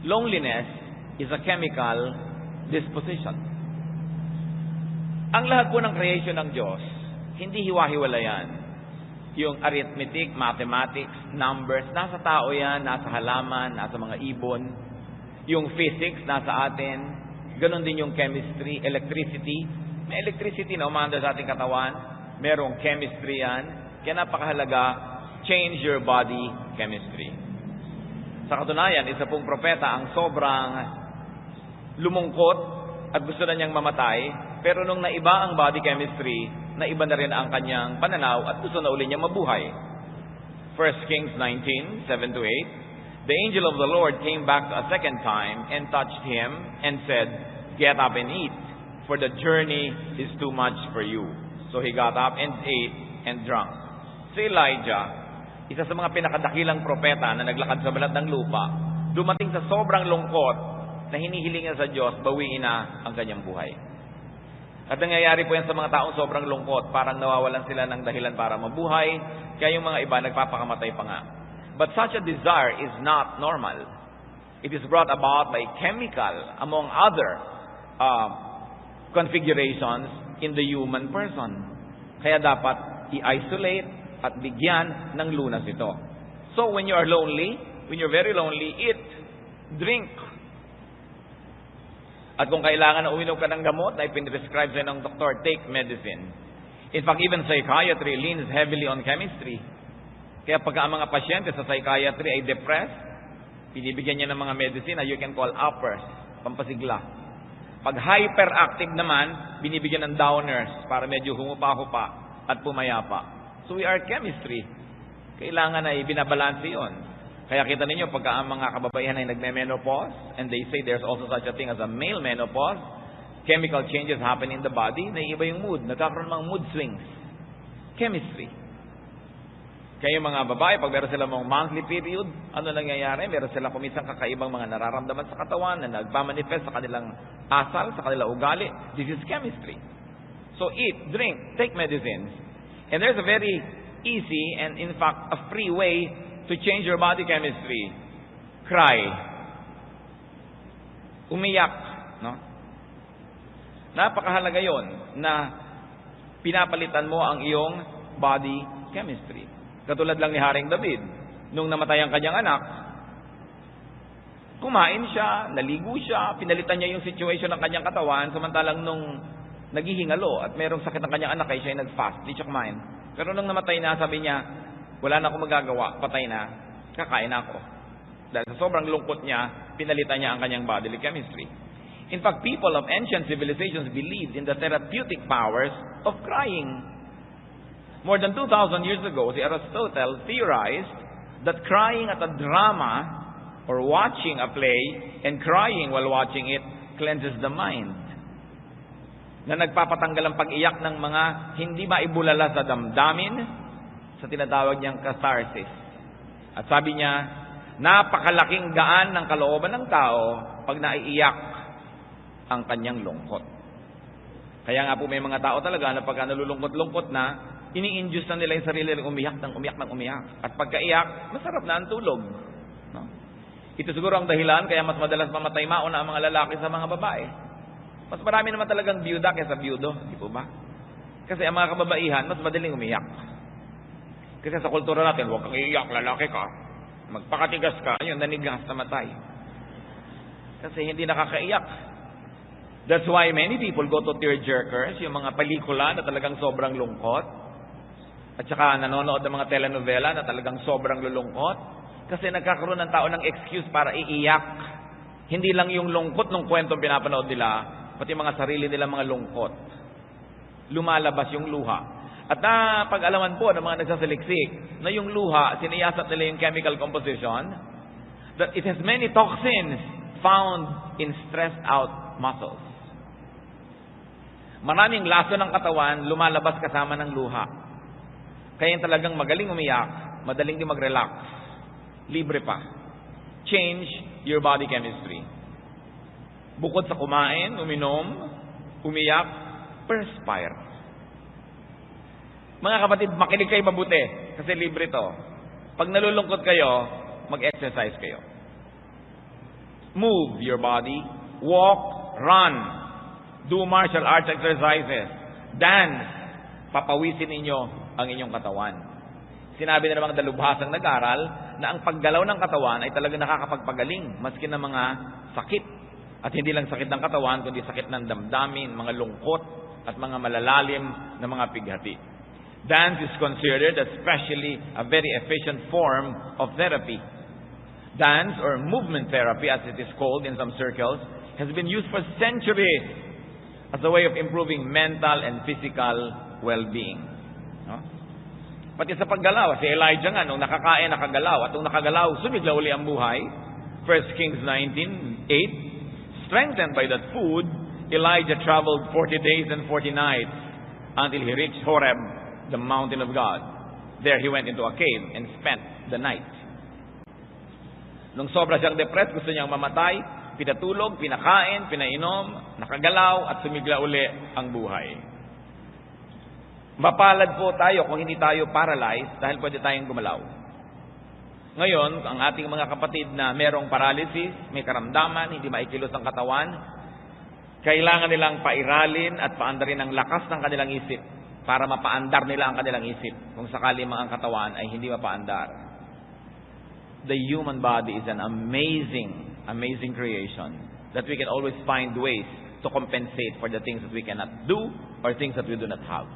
Loneliness is a chemical disposition. Ang lahat po ng creation ng Diyos, hindi hiwa-hiwala yan. Yung arithmetic, mathematics, numbers, nasa tao yan, nasa halaman, nasa mga ibon. Yung physics, nasa atin. Ganon din yung chemistry, electricity. May electricity na umanda sa ating katawan. Merong chemistry yan. Kaya napakahalaga, change your body chemistry. Sa katunayan, isa pong propeta ang sobrang lumungkot at gusto na niyang mamatay. Pero nung naiba ang body chemistry, naiba na rin ang kanyang pananaw at gusto na uli niya mabuhay. 1 Kings 19, 7-8. The angel of the Lord came back a second time and touched him and said, "Get up and eat, for the journey is too much for you." So he got up and ate and drank. Si Elijah, isa sa mga pinakadakilang propeta na naglakad sa balat ng lupa, dumating sa sobrang lungkot na hinihiling niya sa Diyos, bawiin na ang kanyang buhay. At nangyayari po yan sa mga taong sobrang lungkot, parang nawawalan sila ng dahilan para mabuhay, kaya yung mga iba nagpapakamatay pa nga. But such a desire is not normal. It is brought about by chemical, among other configurations in the human person. Kaya dapat i-isolate at bigyan ng lunas ito. So when you are lonely, when you're very lonely, eat, drink. At kung kailangan na uminom ka ng gamot na ipinrescribe sa'yo ng doktor, take medicine. In fact, even psychiatry leans heavily on chemistry. Kaya pagka ang mga pasyente sa psychiatry ay depressed, pinibigyan niya ng mga medicine na you can call uppers, pampasigla. Pag hyperactive naman, binibigyan ng downers para medyo humupa-hupa at pumayapa. So we are chemistry. Kailangan na ibinabalanse yun. Kaya kita ninyo, pagka ang mga kababaihan ay nagme-menopause, and they say there's also such a thing as a male menopause, chemical changes happen in the body, naiiba yung mood, nagkakaroon ng mood swings. Chemistry. Kaya yung mga babae, pag meron silang mga monthly period, ano nangyayari? Meron silang kumisang kakaibang mga nararamdaman sa katawan na nagpamanifest sa kanilang asal, sa kanilang ugali. This is chemistry. So eat, drink, take medicines. And there's a very easy and in fact a free way to change your body chemistry. Cry. Umiyak. No? Napakahalaga yon na pinapalitan mo ang iyong body chemistry. Katulad lang ni Haring David. Nung namatay ang kanyang anak, kumain siya, naligo siya, pinalitan niya yung situation ng kanyang katawan, samantalang nung naghihingalo at merong sakit ng kanyang anak, ay siya ay nag-fast, di siya kumain. Pero nung namatay na, sabi niya, wala na akong magagawa, patay na, kakain ako. Dahil sa sobrang lungkot niya, pinalitan niya ang kanyang bodily chemistry. In fact, people of ancient civilizations believed in the therapeutic powers of crying. More than 2,000 years ago, si Aristotle theorized that crying at a drama or watching a play and crying while watching it cleanses the mind. Na nagpapatanggal ang pag-iyak ng mga hindi maibulala sa damdamin, sa tinatawag niyang catharsis. At sabi niya, napakalaking gaan ng kalooban ng tao pag naiiyak ang kanyang lungkot. Kaya nga po may mga tao talaga na pagka nalulungkot-lungkot na, ini-induce na nila yung sarili ng umiyak ng umiyak ng umiyak. At pagkaiyak, masarap na ang tulog. No? Ito siguro ang dahilan kaya mas madalas mamatay mauna ang mga lalaki sa mga babae. Mas marami naman talagang byuda kaysa byudo, di po ba? Kasi ang mga kababaihan, mas madaling umiyak. Kasi sa kultura natin, huwag kang iiyak, lalaki ka. Magpakatigas ka, ayun, nanigas, namatay. Kasi hindi nakakaiyak. That's why many people go to tearjerkers, yung mga pelikula na talagang sobrang lungkot. At saka nanonood ng mga telenovela na talagang sobrang lulungkot. Kasi nagkakaroon ng tao ng excuse para iiyak. Hindi lang yung lungkot ng kwentong pinapanood nila, pati mga sarili nila mga lungkot. Lumalabas yung luha. At pag-alaman po ng mga nagsasaliksik na yung luha, siniyasat nila yung chemical composition, that it has many toxins found in stressed out muscles. Maraming laso ng katawan lumalabas kasama ng luha. Kaya yung talagang magaling umiyak, madaling din mag-relax. Libre pa. Change your body chemistry. Bukod sa kumain, uminom, umiyak, perspire. Mga kapatid, makinig kayo mabuti kasi libre to. Pag nalulungkot kayo, mag-exercise kayo. Move your body. Walk, run. Do martial arts exercises. Dance. Papawisin ninyo ang inyong katawan. Sinabi na namang dalubhasang nag-aral na ang paggalaw ng katawan ay talagang nakakapagpagaling maski ng mga sakit. At hindi lang sakit ng katawan, kundi sakit ng damdamin, mga lungkot, at mga malalalim na mga pighati. Dance is considered especially a very efficient form of therapy. Dance, or movement therapy as it is called in some circles, has been used for centuries as a way of improving mental and physical well-being. No? Pati sa paggalaw, si Elijah nga, nung nakakain, nakagalaw, at nung nakagalaw, sumigla uli ang buhay. 1 Kings 19:8, strengthened by that food, Elijah traveled 40 days and 40 nights until he reached Horeb, the mountain of God. There he went into a cave and spent the night. Nung sobra siyang depressed, gusto niyang mamatay, pinatulog, pinakain, pinainom, nakagalaw, at sumigla uli ang buhay. Mapalad po tayo kung hindi tayo paralyzed dahil pwede tayong gumalaw. Ngayon, ang ating mga kapatid na merong paralysis, may karamdaman, hindi maikilos ang katawan, kailangan nilang pairalin at paandarin ang lakas ng kanilang isip para mapaandar nila ang kanilang isip kung sakali mga katawan ay hindi mapaandar. The human body is an amazing creation that we can always find ways to compensate for the things that we cannot do or things that we do not have.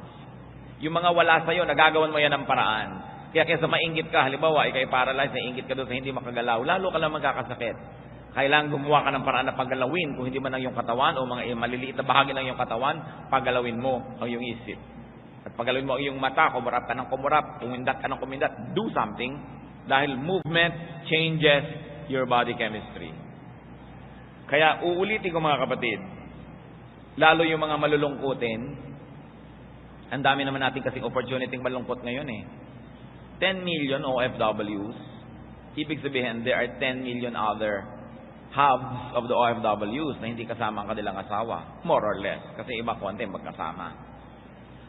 Yung mga wala sa'yo, nagagawan mo yan ng paraan. Kaya kaysa maingit ka, halimbawa, ikay paralyzed, naingit ka doon sa hindi makagalaw, lalo ka lang magkakasakit. Kailangan gumawa ka ng paraan na paggalawin, kung hindi man ang iyong katawan o mga maliliit na bahagi ng iyong katawan, paggalawin mo ang iyong isip. At paggalawin mo ang iyong mata, kumurap ka ng kumurap, kumindat ka ng kumindat, do something, dahil movement changes your body chemistry. Kaya uulitin ko mga kapatid, lalo yung mga malulungkutin, ang dami naman natin kasing opportunity malungkot ngayon eh. 10 million OFWs, ibig sabihin there are 10 million other halves of the OFWs na hindi kasama ang kanilang asawa. More or less. Kasi iba konti magkasama.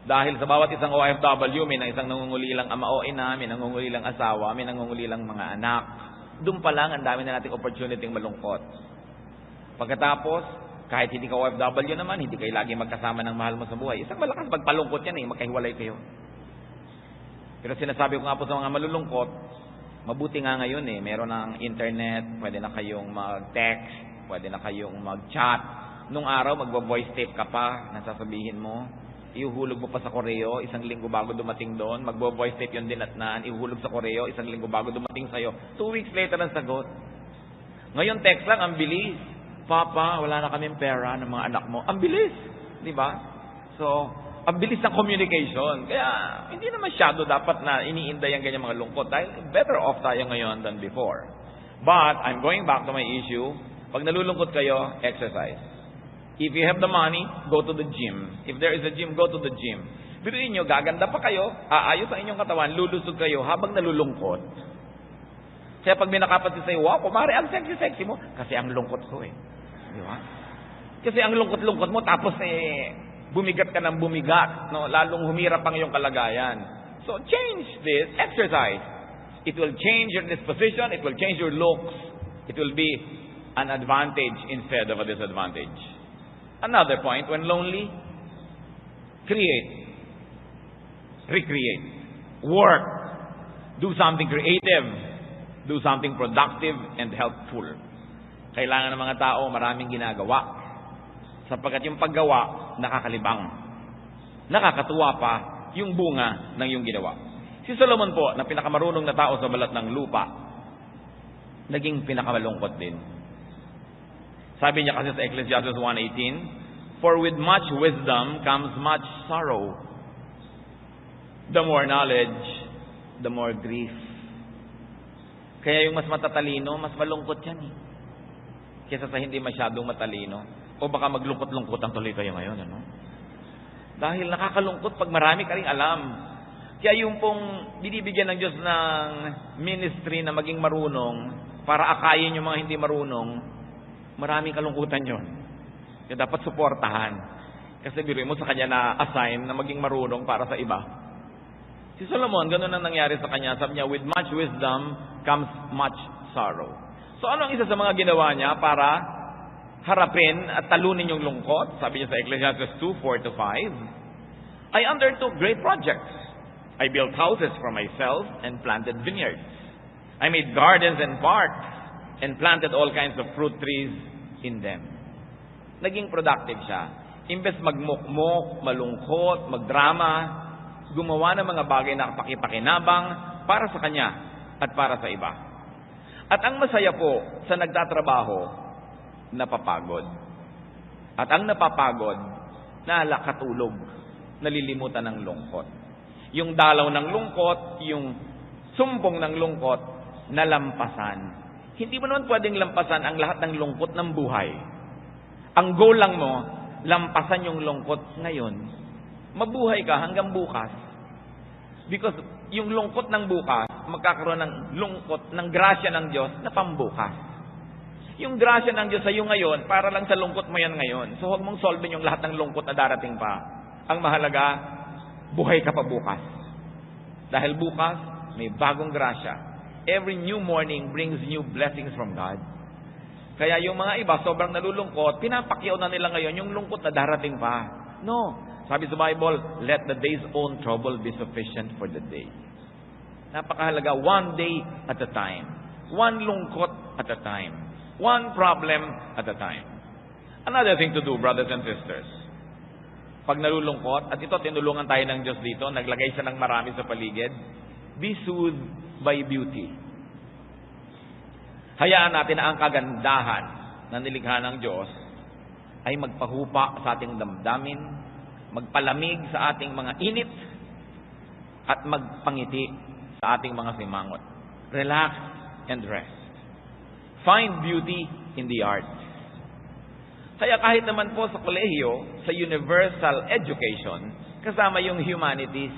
Dahil sa bawat isang OFW, may isang nangungulilang ama o ina, may nangungulilang asawa, may nangungulilang mga anak. Doon pa lang, ang dami na nating opportunity malungkot. Pagkatapos, kahit hindi ka OFW naman, hindi kayo lagi magkasama ng mahal mo sa buhay. Isang malakas magpalungkot yan eh, magkahiwalay kayo. Pero sinasabi ko nga po sa mga malulungkot, mabuti nga ngayon eh, meron ng internet, pwede na kayong mag-text, pwede na kayong mag-chat. Nung araw, magbo-voice tape ka pa, nasasabihin mo, ihuhulog mo pa sa koreo, isang linggo bago dumating doon, magbo-voice tape yung dinatnan, ihuhulog sa koreo, isang linggo bago dumating sa'yo. 2 weeks later ang sagot. Ngayon, text lang, ang bilis. Papa, wala na kaming pera ng mga anak mo. Ang bilis. Di ba? So, ang bilis ng communication. Kaya, hindi na masyado dapat na iniinday ang ganyan mga lungkot dahil better off tayo ngayon than before. But, I'm going back to my issue. Pag nalulungkot kayo, exercise. If you have the money, go to the gym. If there is a gym, go to the gym. Biruin nyo, gaganda pa kayo, aayos ang inyong katawan, lulusog kayo habang nalulungkot. Kaya pag may nakapansin sa'yo, wow, kumari, ang sexy-sexy mo. Kasi ang lungkot ko eh. Di ba? Kasi ang lungkot-lungkot mo, tapos bumigat ka ng bumigat, no? Lalong humirap ang iyong kalagayan. So, change this, exercise. It will change your disposition, it will change your looks. It will be an advantage instead of a disadvantage. Another point, when lonely, create, recreate, work, do something creative, do something productive and helpful. Kailangan ng mga tao maraming ginagawa. Sapagkat yung paggawa, nakakalibang. Nakakatuwa pa yung bunga ng yung ginawa. Si Solomon po, na pinakamarunong na tao sa balat ng lupa, naging pinakamalungkot din. Sabi niya kasi sa Ecclesiastes 1:18, for with much wisdom comes much sorrow. The more knowledge, the more grief. Kaya yung mas matatalino, mas malungkot yan eh. Kesa sa hindi masyadong matalino. O baka maglungkot-lungkot ang tuloy kayo ngayon, ano? Dahil nakakalungkot pag marami ka ring alam. Kaya yung pong binibigyan ng Diyos ng ministry na maging marunong para akayin yung mga hindi marunong, maraming kalungkutan yon. Kaya dapat suportahan. Kasi biruin mo sa kanya na-assign na maging marunong para sa iba. Si Solomon, ganun ang nangyari sa kanya. Sabi niya, with much wisdom comes much sorrow. So ano ang isa sa mga ginawa niya para harapin at talunin yung lungkot? Sabi niya sa Ecclesiastes 2:4-5, I undertook great projects. I built houses for myself and planted vineyards. I made gardens and parks and planted all kinds of fruit trees in them. Naging productive siya. Imbes magmukmok, malungkot, magdrama, gumawa ng mga bagay na pakipakinabang para sa kanya at para sa iba. At ang masaya po sa nagtatrabaho, napapagod. At ang napapagod, nakatulog, nalilimutan ng lungkot. Yung dalaw ng lungkot, yung sumpong ng lungkot, nalampasan. Hindi mo naman pwedeng lampasan ang lahat ng lungkot ng buhay. Ang goal lang mo, lampasan yung lungkot ngayon. Mabuhay ka hanggang bukas. Because yung lungkot ng bukas, magkakaroon ng lungkot, ng grasya ng Diyos na pambukas. Yung grasya ng Diyos sa iyo ngayon, para lang sa lungkot mo yan ngayon. So huwag mong solvein yung lahat ng lungkot na darating pa. Ang mahalaga, buhay ka pa bukas. Dahil bukas, may bagong grasya. Every new morning brings new blessings from God. Kaya yung mga iba, sobrang nalulungkot, pinapakyaw na nila ngayon yung lungkot na darating pa. No. Sabi sa Bible, let the day's own trouble be sufficient for the day. Napakahalaga, one day at a time. One lungkot at a time. One problem at a time. Another thing to do, brothers and sisters. Pag nalulungkot, at ito, tinulungan tayo ng Diyos dito, naglagay siya ng marami sa paligid, be soothed by beauty. Hayaan natin na ang kagandahan na nilikha ng Diyos ay magpahupa sa ating damdamin, magpalamig sa ating mga init, at magpangiti sa ating mga simangot. Relax and rest. Find beauty in the arts. Kaya kahit naman po sa kolehiyo, sa universal education, kasama yung humanities.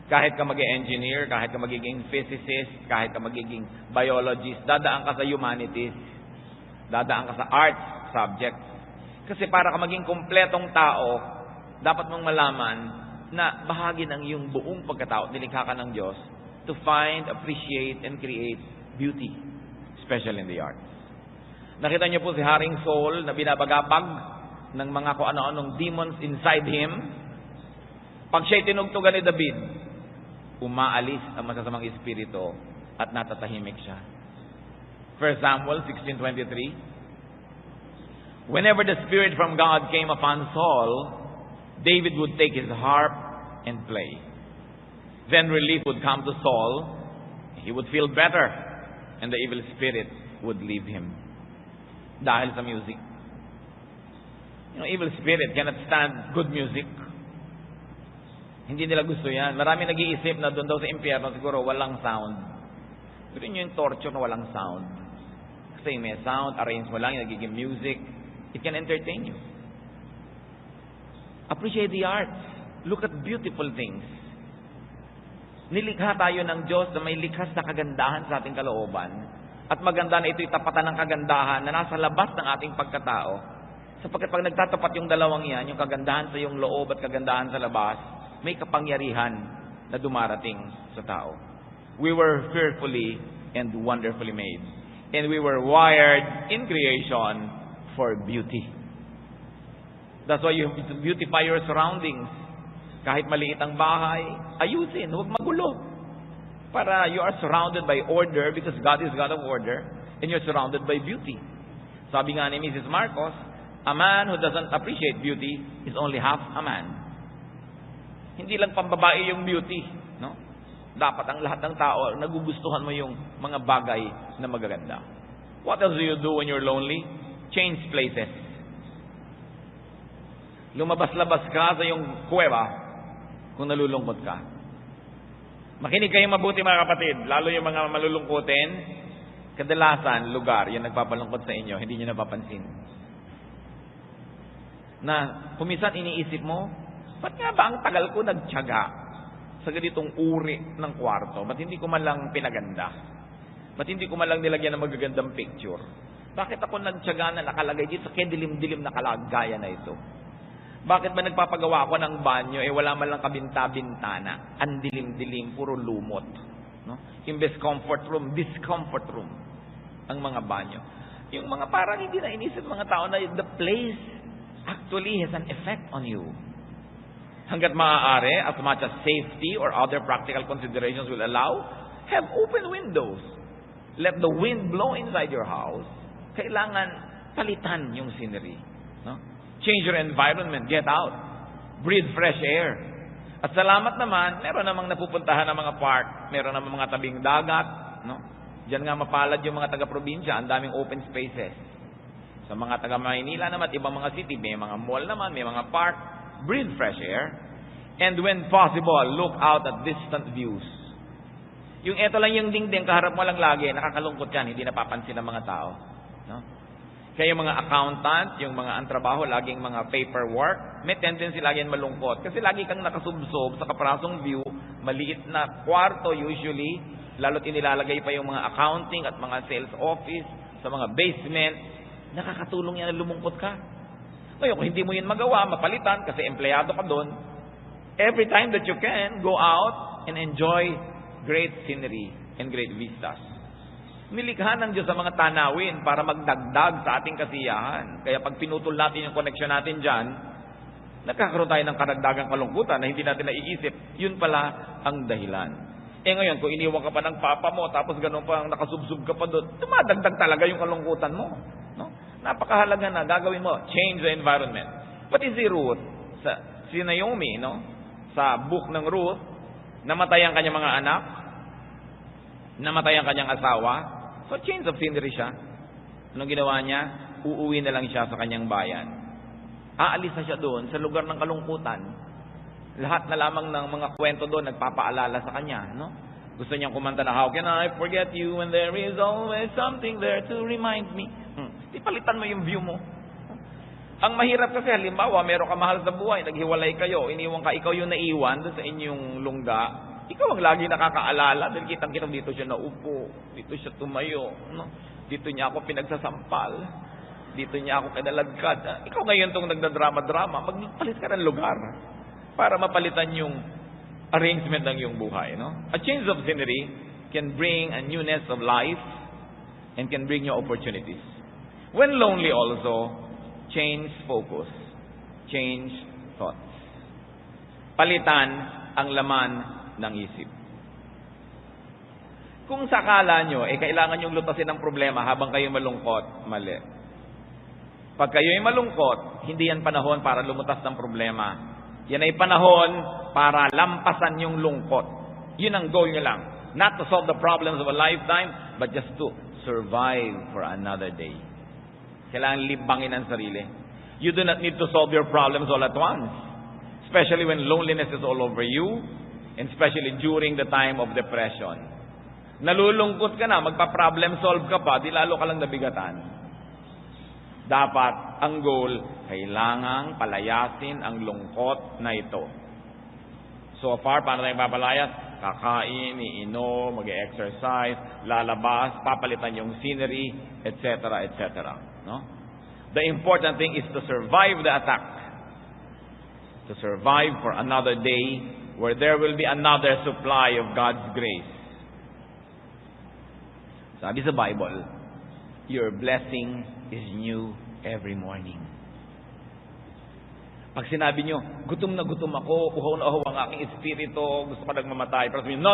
Kahit ka mag-engineer, kahit ka magiging physicist, kahit ka magiging biologist, dadaan ka sa humanities, dadaan ka sa arts subjects. Kasi para ka maging kumpletong tao, dapat mong malaman na bahagi ng iyong buong pagkatao, nilikha ka ng Diyos, to find, appreciate, and create beauty, especially in the arts. Nakita niyo po si Haring Saul na binabagabag ng mga kung ano-anong demons inside him. Pag siya'y tinugtugan ni David, umaalis ang masasamang espiritu at natatahimik siya. 1 Samuel 16:23. Whenever the Spirit from God came upon Saul, David would take his harp and play. Then relief would come to Saul. He would feel better, and the evil spirit would leave him. Dahil sa music. Evil spirit cannot stand good music. Hindi nila gusto yan. Marami nag-iisip na doon daw sa impyerno, siguro walang sound. Pero yun yung torture na walang sound. Kasi may sound, arrange mo lang, yung nagiging music. It can entertain you. Appreciate the arts. Look at beautiful things. Nilikha tayo ng Diyos na may likhas na kagandahan sa ating kalooban. At maganda na ito'y tapatan ng kagandahan na nasa labas ng ating pagkatao. Sapagkat pag nagtatapat yung dalawang yan, yung kagandahan sa iyong loob at kagandahan sa labas, may kapangyarihan na dumarating sa tao. We were fearfully and wonderfully made. And we were wired in creation for beauty. That's why you beautify your surroundings. Kahit maliit ang bahay, ayusin, huwag magulo. Para you are surrounded by order because God is God of order and you're surrounded by beauty. Sabi nga ni Mrs. Marcos, a man who doesn't appreciate beauty is only half a man. Hindi lang pambabae yung beauty, no? Dapat ang lahat ng tao, nagugustuhan mo yung mga bagay na magaganda. What else do you do when you're lonely? Change places. Lumabas-labas ka sa yung kuweba kung nalulungkot ka. Makinig kayo mabuti mga kapatid, lalo yung mga malulungkutin, kadalasan, lugar, yung nagpapalungkot sa inyo, hindi nyo napapansin. Na, kumisan iniisip mo, ba't nga ba ang tagal ko nagtiyaga sa ganitong uri ng kwarto? Ba't hindi ko man lang pinaganda? Ba't hindi ko man lang nilagyan ng magagandang picture? Bakit ako nagtiyaga na nakalagay dito sa dilim-dilim na kalagayan na ito? Bakit ba nagpapagawa ako ng banyo wala man lang kabinta-bintana? Ang dilim-dilim, puro lumot. No? Imbes comfort room, discomfort room. ang mga banyo. Yung mga parang hindi na inisip mga tao na the place actually has an effect on you. Hanggat maaari, as much as safety or other practical considerations will allow, have open windows. Let the wind blow inside your house. Kailangan palitan yung scenery. No? Change your environment. Get out. Breathe fresh air. At salamat naman, meron namang napupuntahan ng mga park. Meron namang mga tabing dagat. No? Diyan nga mapalad yung mga taga-probinsya. Ang daming open spaces. Sa mga taga-Maynila naman, ibang mga city, may mga mall naman, may mga park. Breathe fresh air. And when possible, look out at distant views. Yung eto lang yung dingding, kaharap mo lang lagi, nakakalungkot yan, hindi napapansin ng mga tao. No? Kaya yung mga accountant, yung mga antrabaho, laging mga paperwork, may tendency lagi yan malungkot. Kasi lagi kang nakasubsob sa kaprasong view, maliit na kwarto usually, lalo't inilalagay pa yung mga accounting at mga sales office, sa mga basement, nakakatulong yan na lumungkot ka. Ngayon, kung hindi mo yun magawa, mapalitan, kasi empleyado ka doon, every time that you can, go out and enjoy great scenery and great vistas. Nilikha ng Diyos sa mga tanawin para magdagdag sa ating kasiyahan. Kaya pag pinutol natin yung connection natin dyan, nagkakaroon tayo ng karagdagang kalungkutan na hindi natin naiisip. Yun pala ang dahilan. Ngayon, kung iniwan ka pa ng papa mo, tapos ganun pa, nakasubsub ka pa doon, dumadagdag talaga yung kalungkutan mo. No? Napakahalaga na, gagawin mo. Change the environment. Pati si Ruth, si Naomi, no? Sa book ng Ruth, namatay ang kanyang mga anak, namatay ang kanyang asawa, so change of scenery siya. Anong ginawa niya? Uuwi na lang siya sa kanyang bayan. Aalis na siya doon sa lugar ng kalungkutan. Lahat na lamang ng mga kwento doon nagpapaalala sa kanya, no? Gusto niyang kumanta na, how can I forget you when there is always something there to remind me? Ipalitan mo yung view mo. Ang mahirap kasi, halimbawa, meron ka mahal sa buhay, naghiwalay kayo, iniwan ka, ikaw yung naiwan doon sa inyong lungga, ikaw ang lagi nakakaalala dahil kitang-kitang dito siya naupo, dito siya tumayo, no? Dito niya ako pinagsasampal, dito niya ako kinaladkad. Ikaw ngayon itong nagdadrama-drama, magpalit ka ng lugar para mapalitan yung arrangement ng iyong buhay. No? A change of scenery can bring a newness of life and can bring you opportunities. When lonely also, change focus, change thoughts. Palitan ang laman ng isip. Kung sakala nyo, kailangan nyong lutasin ang problema habang kayo malungkot, mali. Pag kayo'y malungkot, hindi yan panahon para lumutas ng problema. Yan ay panahon para lampasan yung lungkot. Yun ang goal nyo lang. Not to solve the problems of a lifetime, but just to survive for another day. Kailangan libangin ang sarili. You do not need to solve your problems all at once. Especially when loneliness is all over you, and especially during the time of depression. Nalulungkot ka na, magpa-problem solve ka pa, di lalo ka lang nabigatan. Dapat, ang goal, kailangang palayasin ang lungkot na ito. So far, paano tayo papalayas? Kakain, iinom, mag-exercise, lalabas, papalitan yung scenery, etc., etc. No? The important thing is to survive the attack. To survive for another day where there will be another supply of God's grace. Sabi sa Bible, your blessing is new every morning. Pag sinabi nyo, gutom na gutom ako, uhaw na uhaw ang aking espiritu, gusto ko nagmamatay. Pero sabihin, no,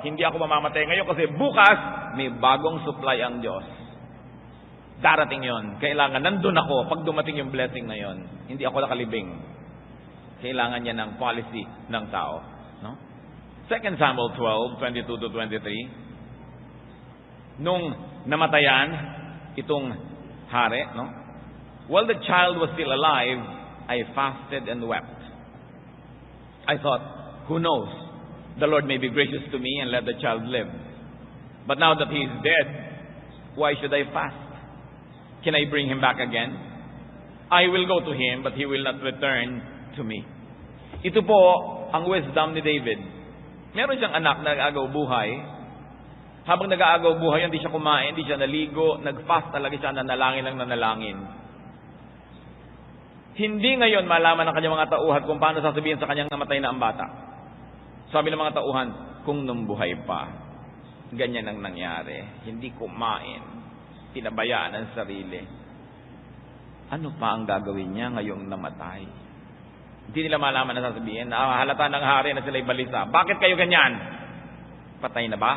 hindi ako mamamatay ngayon kasi bukas may bagong supply ang Diyos. Darating yon. Kailangan, nandun ako pag dumating yung blessing na yon. Hindi ako nakalibing. Kailangan niya ng policy ng tao. No? 2 Samuel 12:22-23. Nung namatayan itong hari, no? While the child was still alive, I fasted and wept. I thought, who knows? The Lord may be gracious to me and let the child live. But now that he is dead, why should I fast? Can I bring him back again? I will go to him, but he will not return to me. Ito po ang wisdom ni David. Meron siyang anak na nag-aagaw buhay. Habang nag-aagaw buhay, hindi siya kumain, hindi siya naligo, nag-fast talaga siya, nanalangin lang nanalangin. Hindi ngayon malaman ng kanyang mga tauhan kung paano sasabihin sa kanyang namatay na ang bata. Sabi ng mga tauhan, kung nung buhay pa, ganyan ang nangyari. Hindi kumain, pinabayaan ang sarili, ano pa ang gagawin niya ngayong namatay? Hindi nila malaman na sasabihin, halata ng hari na sila'y balisa. Bakit kayo ganyan? Patay na ba?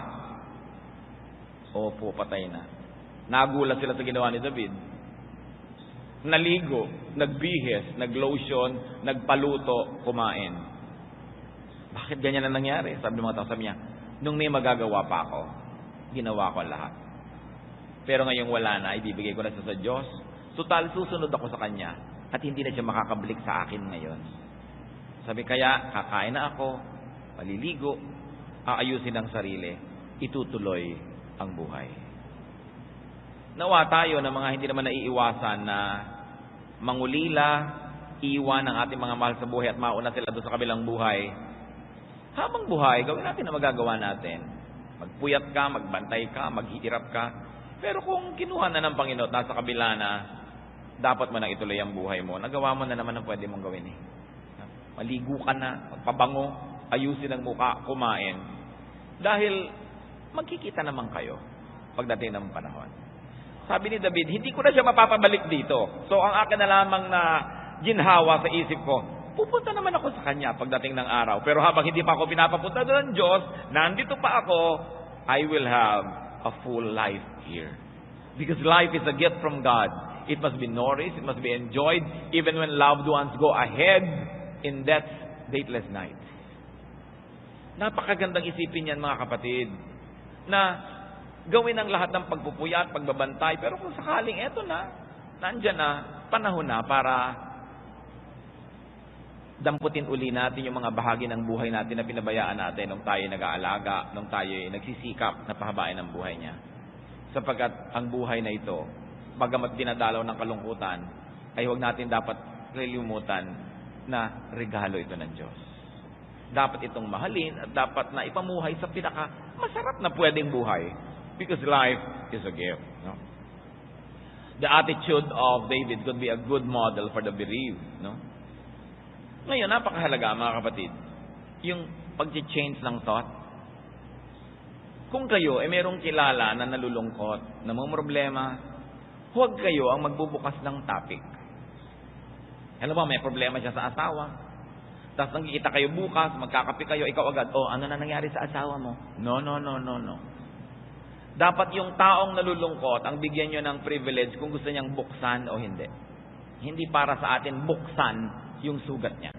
Opo, patay na. Nagulat sila sa ginawa ni David. Naligo, nagbihis, naglotion, nagpaluto, kumain. Bakit ganyan na nangyari? Sabi ng mga tao, sabi niya, nung may magagawa pa ako, ginawa ko lahat. Pero ngayong wala na, ibibigay ko na sa Diyos. Total, susunod ako sa Kanya at hindi na siya makakabalik sa akin ngayon. Sabi kaya, kakain na ako, maliligo, aayusin ang sarili, itutuloy ang buhay. Nawa tayo na mga hindi naman naiiwasan na mangulila, iwan ang ating mga mahal sa buhay at mauna sila doon sa kabilang buhay. Habang buhay, gawin natin na magagawa natin. Magpuyat ka, magbantay ka, maghihirap ka. Pero kung kinuha na ng Panginoon, nasa kabila na, dapat mo nang ituloy ang buhay mo. Nagawa mo na naman ang pwede mong gawin eh. Maligo ka na, magpabango, ayusin ang mukha, kumain. Dahil magkikita naman kayo pagdating ng panahon. Sabi ni David, hindi ko na siya mapapabalik dito. So ang akin na lamang na ginhawa sa isip ko, pupunta naman ako sa Kanya pagdating ng araw. Pero habang hindi pa ako pinapapunta doon ng Diyos, nandito pa ako, I will have a full life here. Because life is a gift from God. It must be nourished, it must be enjoyed, even when loved ones go ahead in death's dateless night. Napakagandang isipin yan, mga kapatid, na gawin ang lahat ng pagpupuyat, pagbabantay, pero kung sakaling eto na, nandyan na, panahon na para damputin uli natin yung mga bahagi ng buhay natin na pinabayaan natin nung tayo nag-aalaga, nung tayo nagsisikap na pahabain ang buhay niya. Sapagkat ang buhay na ito, bagamat dinadalaw ng kalungkutan, ay huwag natin dapat lilimutan na regalo ito ng Diyos. Dapat itong mahalin at dapat na ipamuhay sa pinaka masarap na pwedeng buhay. Because life is a gift. No? The attitude of David could be a good model for the bereaved. No? Ngayon, napakahalaga mga kapatid, yung pag-change ng thought. Kung kayo ay merong kilala na nalulungkot, na may problema, huwag kayo ang magbubukas ng topic. Alam mo, may problema siya sa asawa. Tapos nagkikita kayo bukas, magkakape kayo, ikaw agad, ano na nangyari sa asawa mo? No. Dapat yung taong nalulungkot, ang bigyan nyo ng privilege kung gusto niyang buksan o hindi. Hindi para sa atin buksan yung sugat niya.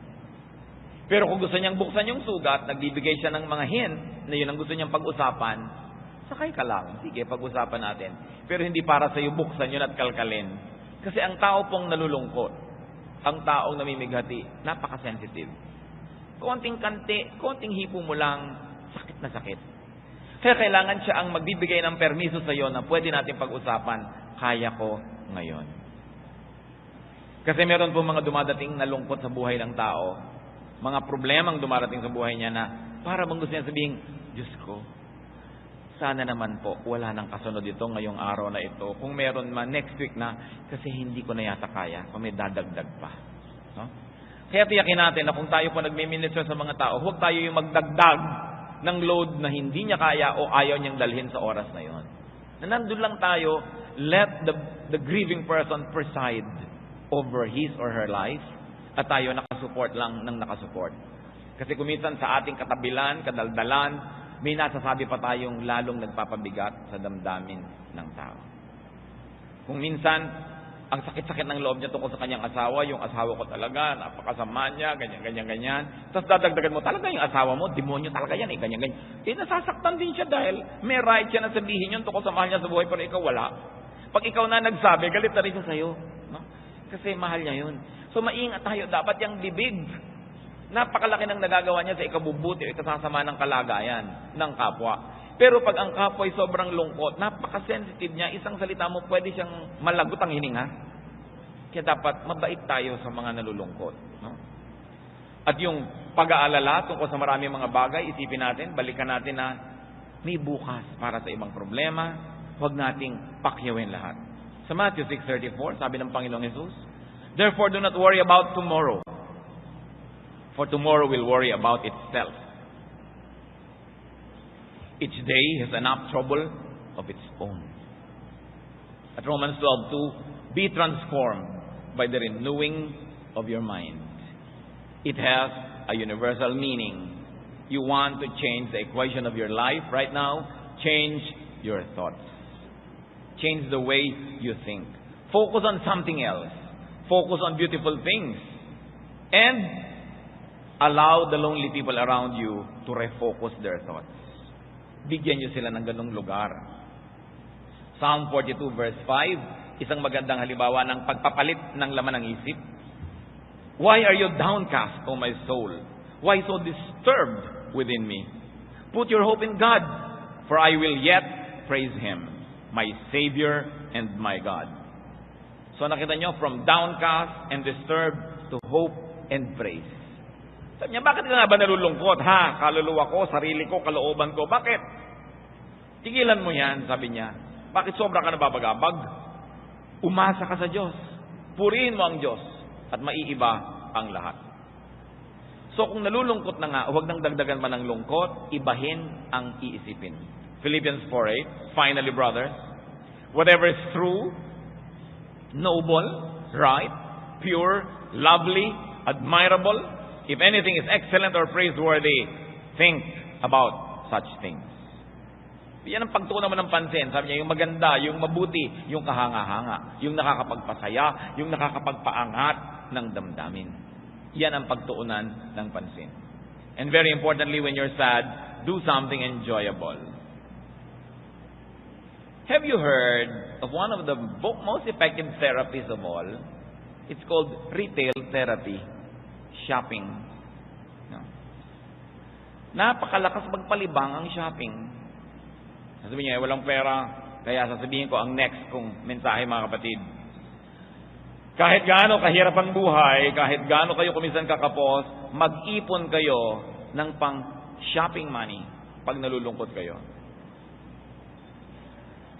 Pero kung gusto niyang buksan yung sugat, nagbibigay siya ng mga hint na yun ang gusto niyang pag-usapan, sakay ka lang. Sige, pag-usapan natin. Pero hindi para sa iyo buksan yun at kalkalin. Kasi ang tao pong nalulungkot, ang taong namimighati, napaka-sensitive. Konting kanti, konting hipo mo lang, sakit na sakit. Kaya kailangan siya ang magbibigay ng permiso sa iyo na pwede natin pag-usapan, kaya ko ngayon. Kasi meron po mga dumadating na lungkot sa buhay ng tao, mga problemang dumarating sa buhay niya na para bang gusto niya sabihin, Diyos ko, sana naman po wala nang kasunod ito ngayong araw na ito. Kung meron man next week na, kasi hindi ko na yata kaya, kung may dadagdag pa. No? Kaya tiyakin natin na kung tayo po nagmi-minister sa mga tao, huwag tayo yung magdagdag ng load na hindi niya kaya o ayaw niyang dalhin sa oras na yon. Na nandun lang tayo, let the grieving person preside over his or her life at tayo nakasupport lang ng nakasupport. Kasi kuminsan sa ating katabilan, kadaldalan, may nasasabi pa tayong lalong nagpapabigat sa damdamin ng tao. Kung minsan, ang sakit-sakit ng loob niya tungkol sa kanyang asawa, yung asawa ko talaga, napakasama niya, ganyan. Tapos dadagdagan mo, talaga yung asawa mo, demonyo talaga yan, ganyan. Nasasaktan din siya dahil may right siya na sabihin yun tungkol sa mahal niya sa buhay, pero ikaw wala. Pag ikaw na nagsabi, galit na rin siya sa'yo. No? Kasi mahal niya yun. So maingat tayo, dapat yung bibig. Napakalaki ng nagagawa niya sa ikabubuti o ikasasama ng kalagayan ng kapwa. Pero pag ang kapwa ay sobrang lungkot, napaka-sensitive niya, isang salita mo, pwede siyang malagot ang hininga. Kaya dapat mabait tayo sa mga nalulungkot. No? At yung pag-aalala tungkol sa maraming mga bagay, isipin natin, balikan natin na may bukas para sa ibang problema, huwag nating pakyawin lahat. Sa Matthew 6:34, sabi ng Panginoong Jesus, therefore do not worry about tomorrow, for tomorrow will worry about itself. Each day has enough trouble of its own. At Romans 12:2, be transformed by the renewing of your mind. It has a universal meaning. You want to change the equation of your life right now? Change your thoughts. Change the way you think. Focus on something else. Focus on beautiful things. And allow the lonely people around you to refocus their thoughts. Bigyan nyo sila ng ganung lugar. Psalm 42 verse 5, isang magandang halimbawa ng pagpapalit ng laman ng isip. Why are you downcast, O my soul? Why so disturbed within me? Put your hope in God, for I will yet praise Him, my Savior and my God. So nakita nyo, from downcast and disturbed to hope and praise. Sabi niya, bakit ka nga ba nalulungkot? Ha? Kaluluwa ko, sarili ko, kalooban ko. Bakit? Tigilan mo yan, sabi niya. Bakit sobra ka nababagabag? Umasa ka sa Diyos. Purihin mo ang Diyos at maiiba ang lahat. So kung nalulungkot na nga, huwag nang dagdagan man ng lungkot, ibahin ang iisipin. Philippians 4:8, finally brothers, whatever is true, noble, right, pure, lovely, admirable, if anything is excellent or praiseworthy, think about such things. Yan ang pagtuunan mo ng pansin. Sabi niya, yung maganda, yung mabuti, yung kahanga-hanga, yung nakakapagpasaya, yung nakakapagpaangat ng damdamin. Yan ang pagtuunan ng pansin. And very importantly, when you're sad, do something enjoyable. Have you heard of one of the most effective therapies of all? It's called retail therapy. Shopping. No? Napakalakas magpalibang ang shopping. Sasabihin niya, walang pera, kaya sasabihin ko ang next kong mensahe, mga kapatid. Kahit gaano kahirap ang buhay, kahit gaano kayo kuminsan kakapos, mag-ipon kayo ng pang shopping money pag nalulungkot kayo.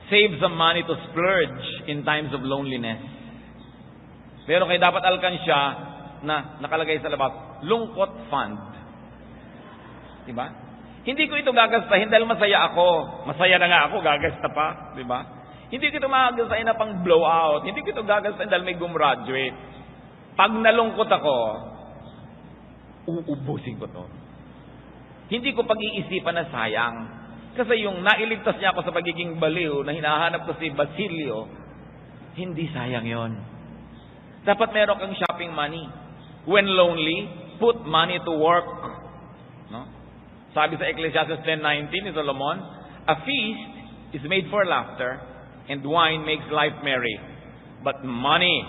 Save some money to splurge in times of loneliness. Pero kayo dapat alkansya na nakalagay sa labas, lungkot fund. Diba? Hindi ko ito gagastahin dahil masaya ako. Masaya na nga ako, gagasta pa. Diba? Hindi ko ito gagastahin na pang blowout. Hindi ko ito gagastahin dahil may gumraduate. Pag nalungkot ako, uubusin ko to. Hindi ko pag-iisipan na sayang. Kasi yung nailigtas niya ako sa pagiging baliw na hinahanap ko si Basilio, hindi sayang yon. Dapat meron kang shopping money. When lonely, put money to work. No? Sabi sa Ecclesiastes 10:19 ni Solomon, a feast is made for laughter, and wine makes life merry. But money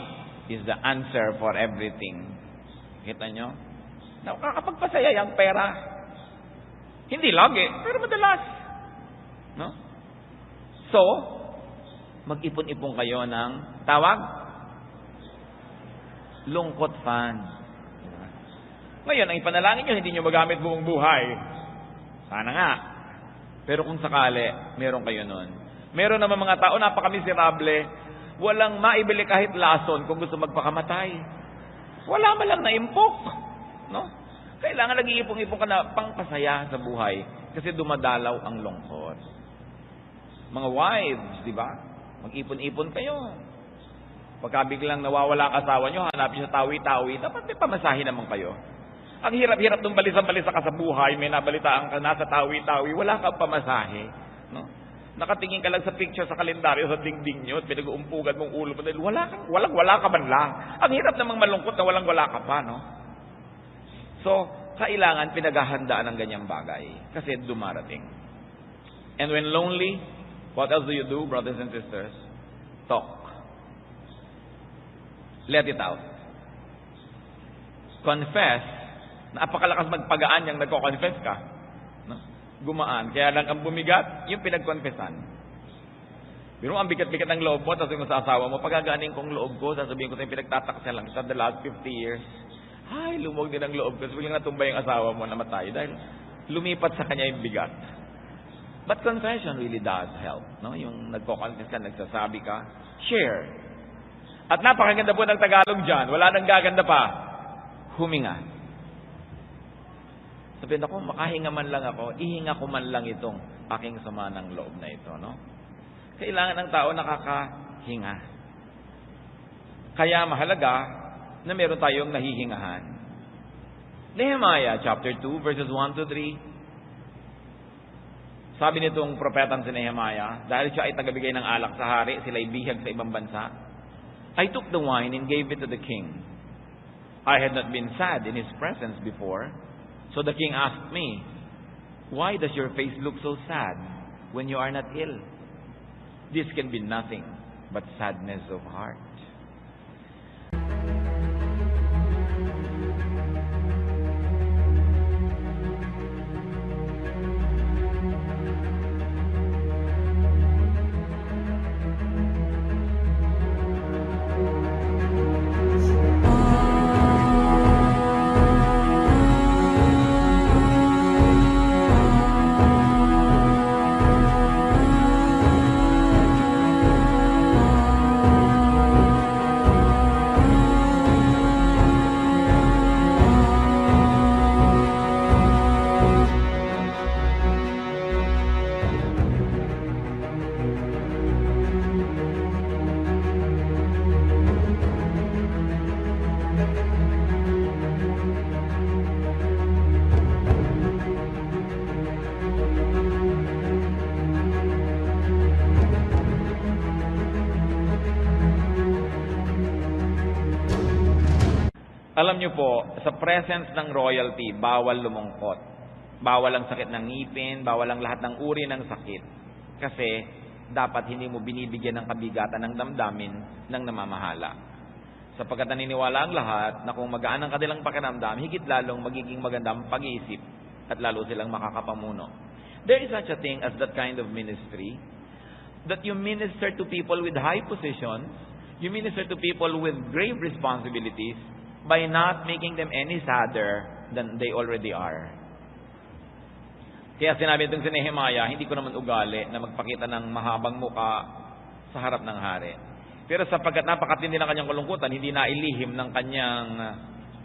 is the answer for everything. Kita nyo? Nakakapagpasaya yung pera. Hindi lagi, pero madalas. No? So, mag-ipon-ipon kayo ng tawag? Lungkot fund. Ngayon, ang ipanalangin nyo, hindi nyo magamit buong buhay. Sana nga. Pero kung sakali, meron kayo nun. Meron naman mga tao, napakamiserable, walang maibili kahit lason kung gusto magpakamatay. Wala man lang naimpok. No? Kailangan nag-iipong-ipong ka na pangpasaya sa buhay kasi dumadalaw ang lungkot. Mga wives, di ba? Mag-ipon-ipon kayo. Pagka biglang nawawala ang asawa nyo, hanapin sa tawi-tawi, dapat may pamasahe naman kayo. Ang hirap-hirap nung balisa-balisa ka sa buhay, may nabalitaan ka nasa tawi-tawi, wala kang pamasahe. No? Nakatingin ka lang sa picture sa kalendaryo sa dingding nyo at pinag-uumpugan mong ulo mo dahil wala ka man lang. Ang hirap namang malungkot na wala ka pa, no? So, kailangan pinaghahandaan ng ganyang bagay kasi dumarating. And when lonely, what else do you do, brothers and sisters? Talk. Let it out. Confess. Napakalakas magpagaan yung nagko-confess ka. No? Gumaan. Kaya lang ang bumigat, yung pinag-confessan. Pero ang bigat-bigat ng loob mo, tapos yung sa asawa mo, pagkaganing kong loob ko, sasabihin ko tayo pinagtataksa lang sa the last 50 years. Ay, lumog din ang loob ko. Kasi biglang natumbay yung asawa mo, namatay. Dahil lumipat sa kanya yung bigat. But confession really does help. No? Yung nagko-confess ka, nagsasabi ka, share. At napakaganda po ng Tagalog dyan. Wala nang gaganda pa. Huminga. Sabihin ako, makahinga man lang ako, ihinga ko man lang itong aking sama ng loob na ito. No? Kailangan ng tao hinga. Kaya mahalaga na meron tayong nahihingahan. Nehemiah chapter 2 verses 1 to 3. Sabi nitong propetang si Nehemiah, dahil siya ay tagabigay ng alak sa hari, sila ay bihag sa ibang bansa. I took the wine and gave it to the king. I had not been sad in his presence before. So the king asked me, "Why does your face look so sad when you are not ill?" This can be nothing but sadness of heart. Alam niyo po, sa presence ng royalty, bawal lumungkot. Bawal ang sakit ng ngipin, bawal ang lahat ng uri ng sakit. Kasi dapat hindi mo binibigyan ng kabigatan ng damdamin ng namamahala. Sapagkat naniniwala ang lahat na kung magaan ang kanilang pakiramdam, higit lalong magiging maganda ang pag-iisip at lalo silang makakapamuno. There is such a thing as that kind of ministry, that you minister to people with high positions, you minister to people with grave responsibilities, by not making them any sadder than they already are. Kaya sinabi itong si Nehemiah, hindi ko naman ugali na magpakita ng mahabang muka sa harap ng hari. Pero sapagkat napakatindi ng kanyang kalungkutan, hindi na ilihim ng kanyang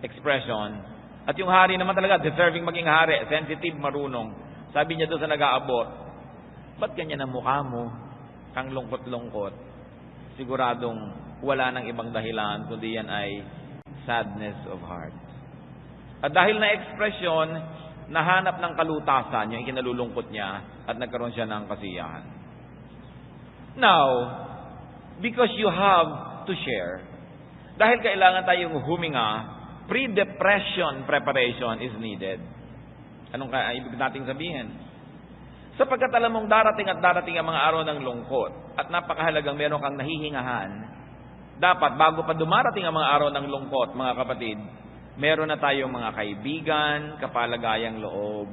expression. At yung hari naman talaga, deserving maging hari, sensitive, marunong. Sabi niya doon sa nag-aabot, "Ba't ganyan ang mukha mo? Kang lungkot-lungkot." Siguradong wala nang ibang dahilan, kundi yan ay sadness of heart. At dahil na ekspresyon, nahanap ng kalutasan yung ikinalulungkot niya at nagkaroon siya ng kasiyahan. Now, because you have to share, dahil kailangan tayong huminga, pre-depression preparation is needed. Anong ibig nating sabihin? Sapagkat alam mong darating at darating ang mga araw ng lungkot at napakahalagang meron kang nahihingahan, dapat bago pa dumarating ang mga araw ng lungkot, mga kapatid, meron na tayong mga kaibigan, kapalagayang loob.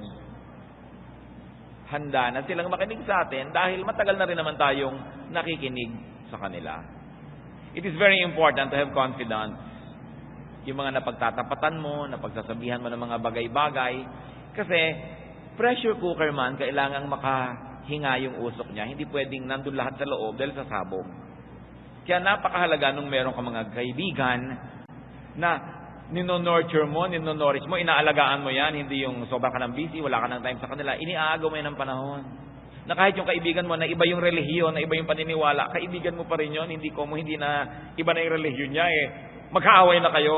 Handa na silang makinig sa atin dahil matagal na rin naman tayong nakikinig sa kanila. It is very important to have confidence. Yung mga napagtatapatan mo, napagsasabihan mo ng mga bagay-bagay. Kasi pressure cooker man, kailangang makahinga yung usok niya. Hindi pwedeng nandun lahat sa loob dahil sa sabog. Kaya napakahalaga nung meron ka mga kaibigan na nino-nurture mo, nino-nourish mo, inaalagaan mo yan, hindi yung sobra ka ng busy, wala ka ng time sa kanila, iniaagaw mo yan ng panahon. Na kahit yung kaibigan mo na iba yung relihiyon, na iba yung paniniwala, kaibigan mo pa rin yun, hindi na iba na yung relihiyon niya magkaaway na kayo.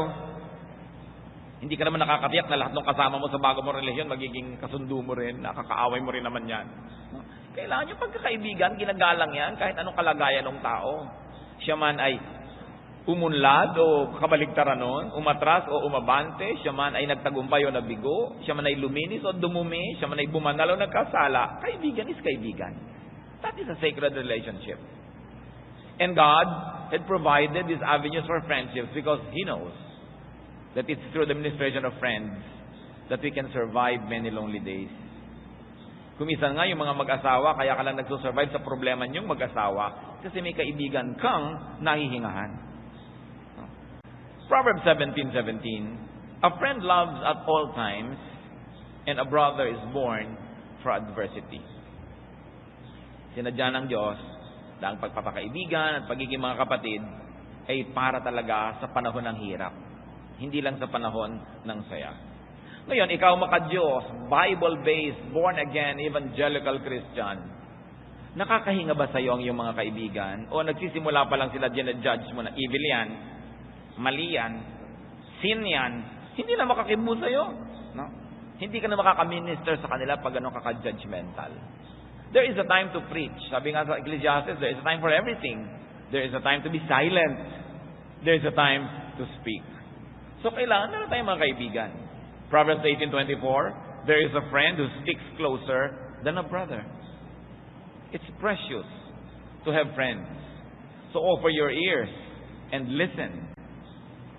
Hindi ka naman nakakatiyak na lahat ng kasama mo sa bago mong relihiyon, magiging kasundo mo rin, nakakaaway mo rin naman yan. Kailangan yung pagkakaibigan, ginagalang yan, kahit anong kalagayan ng tao. Siya man ay umunlad o kabaligtaran nun, umatras o umabante, siya man ay nagtagumpay o nabigo, siya man ay luminis o dumumi, siya man ay bumanal o nagkasala, kaibigan is kaibigan. That is a sacred relationship. And God had provided these avenues for friendships because He knows that it's through the ministration of friends that we can survive many lonely days. Kumisan nga yung mga mag-asawa, kaya ka lang nagsusurvive sa problema niyong mag-asawa kasi may kaibigan kang nahihingahan. Proverbs 17:17, a friend loves at all times, and a brother is born for adversity. Sinadya ng Diyos na ang pagpapakaibigan at pagiging mga kapatid ay para talaga sa panahon ng hirap, hindi lang sa panahon ng saya. Ngayon, ikaw maka-Diyos, Bible-based, born-again, evangelical Christian, Nakakahinga ba sa'yo ang iyong mga kaibigan? O nagsisimula pa lang sila dyan-judge mo na evil yan, mali yan, sin yan, hindi na makakibu sa'yo. No? Hindi ka na makaka-minister sa kanila pag ano kaka-judgmental. There is a time to preach. Sabi nga sa Ecclesiastes, there is a time for everything. There is a time to be silent. There is a time to speak. So kailangan na tayong mga kaibigan. Proverbs 18:24, there is a friend who sticks closer than a brother. It's precious to have friends. So offer your ears and listen.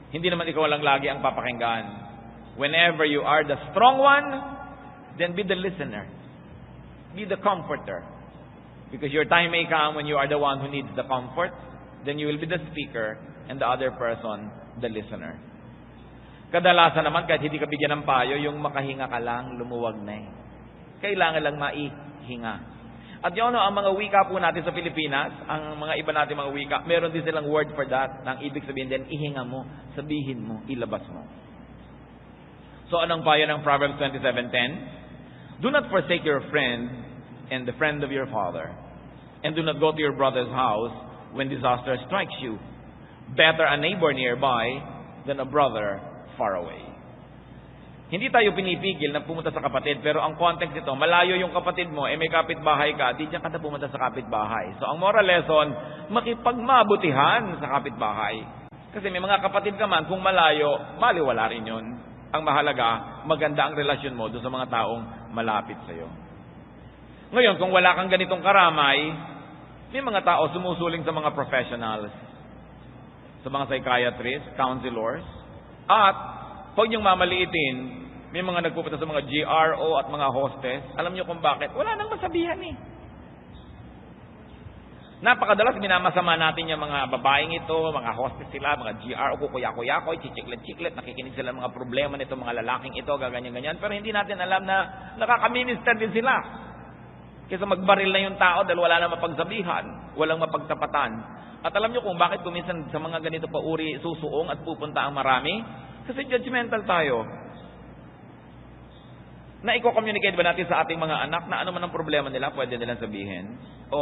Hindi naman ikaw lang lagi ang papakinggan. Whenever you are the strong one, then be the listener. Be the comforter. Because your time may come when you are the one who needs the comfort, then you will be the speaker and the other person, the listener. Kadalasan naman, kahit hindi ka bigyan ng payo, yung makahinga ka lang, lumuwag na eh. Kailangan lang maihinga. At yun, ang mga wika po natin sa Pilipinas, ang mga iba natin mga wika, meron din silang word for that. Nang ibig sabihin din, ihinga mo, sabihin mo, ilabas mo. So anong payo ng Proverbs 27:10? Do not forsake your friend and the friend of your father, and do not go to your brother's house when disaster strikes you. Better a neighbor nearby than a brother far away. Hindi tayo pinipigil na pumunta sa kapatid, pero ang context nito, malayo yung kapatid mo, may kapitbahay ka, di diyan ka na pumunta sa kapitbahay. So ang moral lesson, makipagmabutihan sa kapitbahay. Kasi may mga kapatid ka man, kung malayo, maliwala rin yun. Ang mahalaga, maganda ang relasyon mo doon sa mga taong malapit sa iyo. Ngayon, kung wala kang ganitong karamay, may mga tao sumusuling sa mga professionals, sa mga psychiatrists, counselors, at pag yung mamaliitin, may mga nagpupunta sa mga GRO at mga hostess. Alam nyo kung bakit? Wala nang masabihan eh. Napakadalas minamasama natin yung mga babaeng ito, mga hostess sila, mga GRO, kukuya-kuya-koy, chichiklet-chiklet, nakikinig sila ng mga problema nito, mga lalaking ito, gaganyan-ganyan. Pero hindi natin alam na nakaka-minister din sila. Kaysa magbaril na yung tao dahil wala na mapagsabihan, walang mapagtapatan. At alam nyo kung bakit kuminsan sa mga ganito pa uri susuong at pupunta ang marami? Kasi judgmental tayo. Na i-communicate ba natin sa ating mga anak na ano man ang problema nila, pwede nilang sabihin? O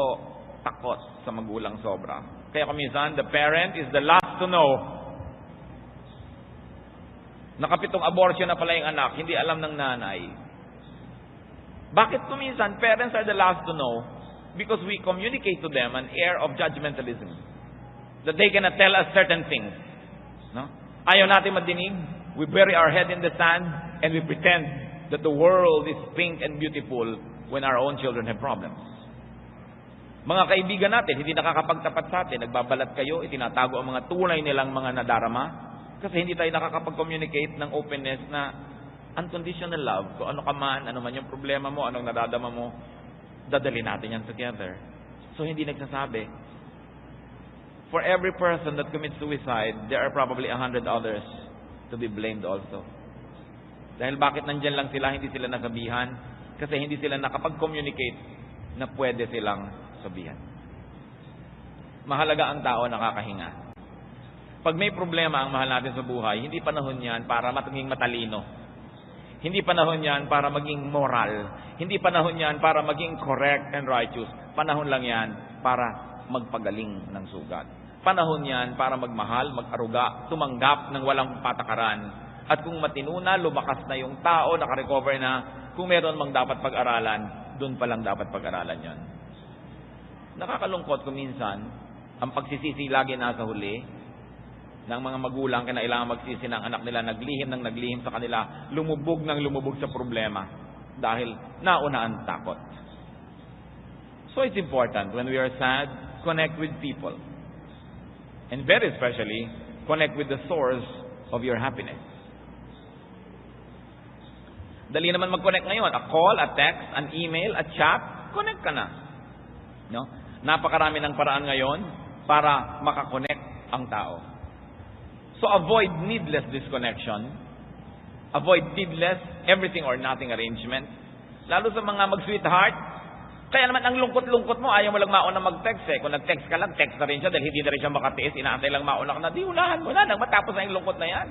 takot sa magulang sobra? Kaya kuminsan, the parent is the last to know. Nakapitong abortion na pala yung anak, hindi alam ng nanay. Bakit kuminsan, parents are the last to know? Because we communicate to them an air of judgmentalism. That they cannot tell us certain things. No? Ayaw natin madinig. We bury our head in the sand and we pretend that the world is pink and beautiful when our own children have problems. Mga kaibigan natin, hindi nakakapagtapat sa atin. Nagbabalat kayo, itinatago ang mga tunay nilang mga nadarama. Kasi hindi tayo nakakapag-communicate ng openness na unconditional love. Kung ano ka man, ano man yung problema mo, anong naradama mo, dadali natin yan together. So hindi nagsasabi. For every person that commits suicide, there are probably 100 others to be blamed also. Dahil bakit nandyan lang sila, hindi sila nasabihan? Kasi hindi sila nakapag-communicate na pwede silang sabihan. Mahalaga ang tao nakakahinga. Pag may problema ang mahal natin sa buhay, hindi panahon yan para maging matalino. Hindi panahon yan para maging moral. Hindi panahon yan para maging correct and righteous. Panahon lang yan para magpagaling ng sugat. Panahon yan para magmahal, mag-aruga, tumanggap ng walang patakaran. At kung matino na, lumakas na yung tao, nakarecover na, kung meron mang dapat pag-aralan, doon pa lang dapat pag-aralan yan. Nakakalungkot kung minsan, ang pagsisisi lagi nasa huli, ng mga magulang kinailangan magsisi ng anak nila, naglihim ng naglihim sa kanila, lumubog ng lumubog sa problema, dahil nauna ang takot. So it's important when we are sad, connect with people. And very especially, connect with the source of your happiness. Dali naman mag-connect ngayon. A call, a text, an email, a chat, connect ka na. No? Napakarami ng paraan ngayon para makakonect ang tao. So avoid needless disconnection. Avoid needless everything or nothing arrangement. Lalo sa mga mag-sweetheart, kaya naman ang lungkot-lungkot mo, ayaw mo lang mauna mag-text eh. Kung nag-text ka lang, text na rin siya dahil hindi na rin siya makatiis, inaantay lang mauna ka na, di ulahan mo na, nang matapos na yung lungkot na yan.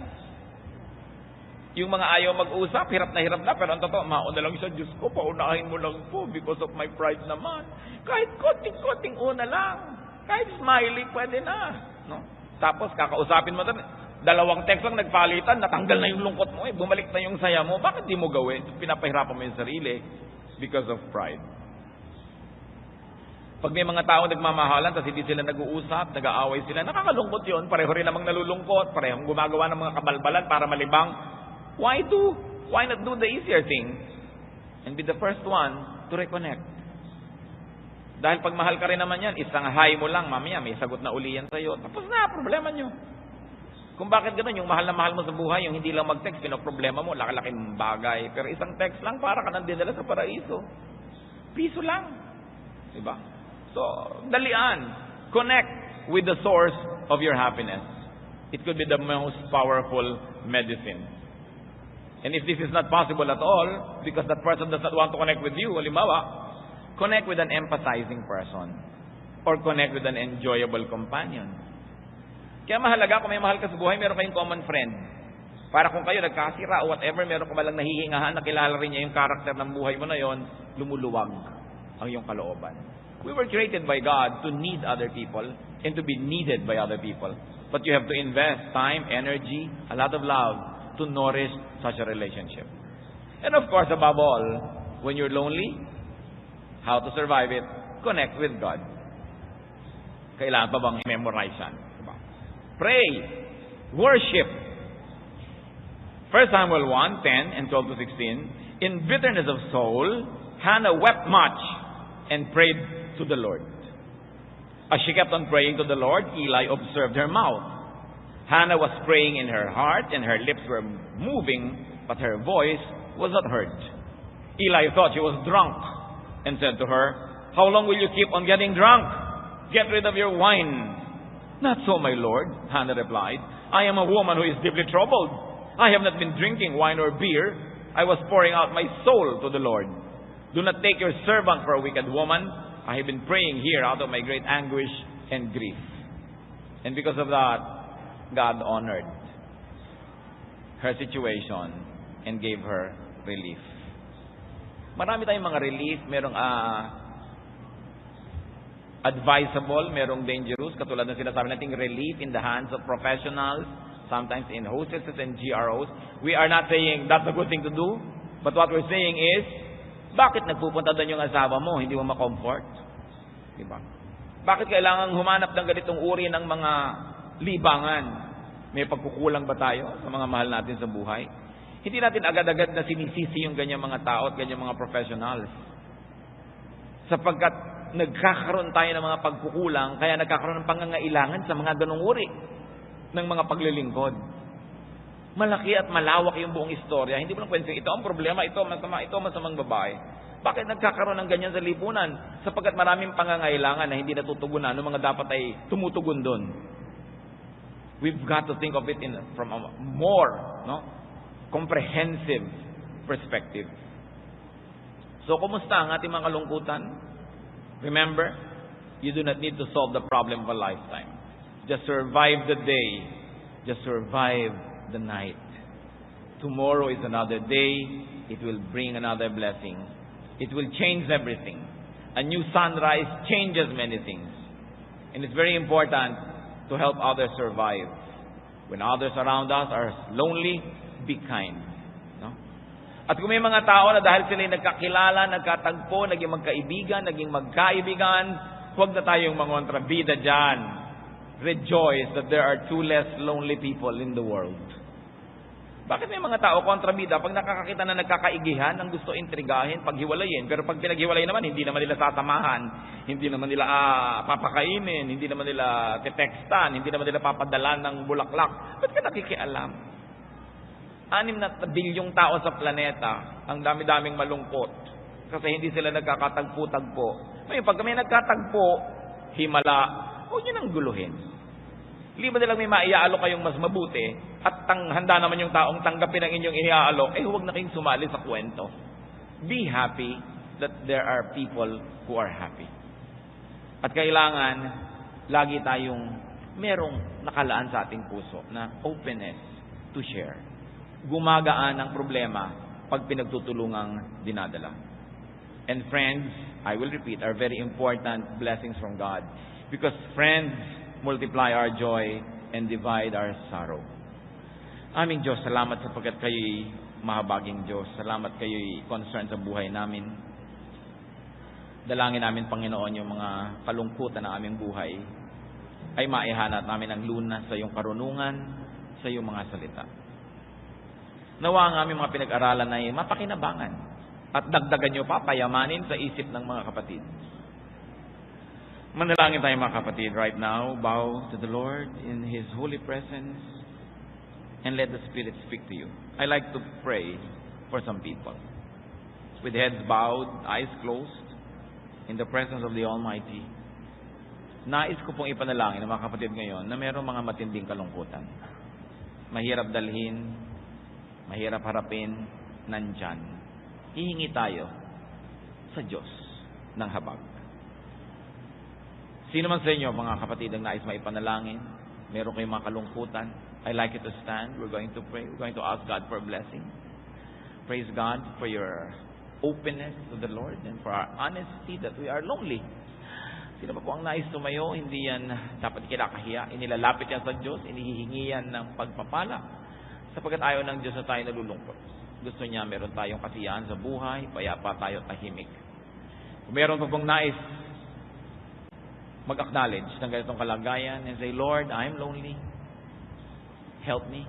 Yung mga ayaw mag-usap, hirap na, pero ang totoo, mauna lang siya, Diyos ko, paunahin mo lang po because of my pride naman. Kahit konting-konting una lang, kahit smiley, pwede na. No? Tapos, kakausapin mo, 2 text lang nagpalitan, natanggal na yung lungkot mo, bumalik na yung saya mo. Bakit di mo gawin? Pinapahirapan mo yung sarili because of pride. Pag may mga tao nagmamahalan, tapos hindi sila nag-uusap, nag-aaway sila, nakakalungkot yun. Pareho rin namang nalulungkot, parehong gumagawa ng mga kabalbalan para malibang. Why not do the easier thing and be the first one to reconnect? Dahil pag mahal ka rin naman yan, isang hi mo lang, mamaya may sagot na uli yan sa'yo. Tapos na, problema nyo. Kung bakit ganun, yung mahal na mahal mo sa buhay, yung hindi lang mag-text, pinoproblema mo, laki-laking bagay. Pero isang text lang, para ka nang dinala sa paraiso. Piso lang. Diba? So, dalian. Connect with the source of your happiness. It could be the most powerful medicine. And if this is not possible at all, because that person does not want to connect with you, halimbawa, connect with an empathizing person. Or connect with an enjoyable companion. Kaya mahalaga, kung may mahal ka sa buhay, meron kayong common friend. Para kung kayo nagkasira o whatever, meron ka malang nahihingahan, nakilala rin niya yung karakter ng buhay mo na yon, lumuluwag ang iyong kalooban. We were created by God to need other people and to be needed by other people. But you have to invest time, energy, a lot of love to nourish such a relationship. And of course, above all, when you're lonely, how to survive it? Connect with God. Kailangan pa bang memorize yan? Diba? Pray. Worship. 1 Samuel 1:10 and 12 to 16. In bitterness of soul, Hannah wept much and prayed to the Lord. As she kept on praying to the Lord, Eli observed her mouth. Hannah was praying in her heart, and her lips were moving, but her voice was not heard. Eli thought she was drunk, and said to her, "How long will you keep on getting drunk? Get rid of your wine." "Not so, my lord," Hannah replied. "I am a woman who is deeply troubled. I have not been drinking wine or beer. I was pouring out my soul to the Lord. Do not take your servant for a wicked woman. I have been praying here out of my great anguish and grief." And because of that, God honored her situation and gave her relief. Marami tayong mga relief. Merong advisable, merong dangerous. Katulad ng sinasabi nating relief in the hands of professionals, sometimes in hostesses and GROs. We are not saying that's a good thing to do. But what we're saying is, bakit nagpupunta doon yung asawa mo, hindi mo ma-comfort? Diba? Bakit kailangan humanap ng ganitong uri ng mga libangan? May pagkukulang ba tayo sa mga mahal natin sa buhay? Hindi natin agad-agad na sinisisi yung ganyang mga tao at ganyang mga professionals. Sapagkat nagkakaroon tayo ng mga pagkukulang, kaya nagkakaroon ng pangangailangan sa mga ganong uri ng mga paglilingkod. Malaki at malawak yung buong istorya. Hindi mo lang pwede, ito ang problema, ito masama, ito masamang babae. Bakit nagkakaroon ng ganyan sa lipunan? Sapagkat maraming pangangailangan na hindi natutugunan, ng mga dapat ay tumutugon doon. We've got to think of it from a more comprehensive perspective. So, kumusta ang ating mga kalungkutan? Remember, you do not need to solve the problem of a lifetime. Just survive the day. Just survive the night. Tomorrow is another day. It will bring another blessing. It will change everything. A new sunrise changes many things. And it's very important to help others survive. When others around us are lonely, be kind. No? At kung may mga tao na dahil sila nagkakilala, nagkatagpo, naging magkaibigan, naging magkaibigan, huwag na tayong mangontrabida dyan. Rejoice that there are 2 less lonely people in the world. Bakit may mga tao kontrabida? Pag nakakakita na nagkakaigihan, ang gusto intrigahin, paghiwalayin. Pero pag pinaghiwalay naman, hindi naman nila sasamahan, hindi naman nila papakainin, hindi naman nila tetextan, hindi naman nila papadalan ng bulaklak. Ba't ka nakikialam? 6 bilyong tao sa planeta, ang dami-daming malungkot. Kasi hindi sila nagkakatagpo-tagpo. Ngayon, pag kami nagkatagpo, himala, huwag nyo nang guluhin. Liba nilang may maiaalok kayong mas mabuti at handa naman yung taong tanggapin ang inyong iniaalok, huwag na kayong sumali sa kwento. Be happy that there are people who are happy. At kailangan, lagi tayong merong nakalaan sa ating puso na openness to share. gumagaan ang problema pag pinagtutulungang dinadala. And friends, I will repeat, are very important blessings from God. Because friends multiply our joy and divide our sorrow. Aming Diyos, salamat sapagkat kayo'y mahabaging Diyos. Salamat kayo'y concerned sa buhay namin. Dalangin namin, Panginoon, yung mga kalungkutan ng aming buhay ay maihanap namin ang lunas sa iyong karunungan, sa iyong mga salita. Nawa ang aming mga pinag-aralan ay mapakinabangan at dagdagan niyo pa, payamanin sa isip ng mga kapatid. Manalangin tayo mga kapatid right now. Bow to the Lord in His holy presence and let the Spirit speak to you. I like to pray for some people. With heads bowed, eyes closed, in the presence of the Almighty. Nais ko pong ipanalangin ng mga kapatid ngayon na mayroong mga matinding kalungkutan. Mahirap dalhin, mahirap harapin, nandyan. Hihingi tayo sa Diyos ng habag. Sino man sa inyo, mga kapatid, ang nais maipanalangin, meron kayong mga kalungkutan, I'd like you to stand. We're going to pray. We're going to ask God for a blessing. Praise God for your openness to the Lord and for our honesty that we are lonely. Sino pa po ang nais tumayo, hindi yan dapat kinakahiya. Inilalapit yan sa Diyos, inihihingi yan ng pagpapala. Sapagkat ayaw ng Diyos na tayo nalulungkot. Gusto niya meron tayong kasiyahan sa buhay, payapa tayo tahimik. Kung meron pa pong nais mag-acknowledge ng ganitong kalagayan and say, Lord, I'm lonely. Help me.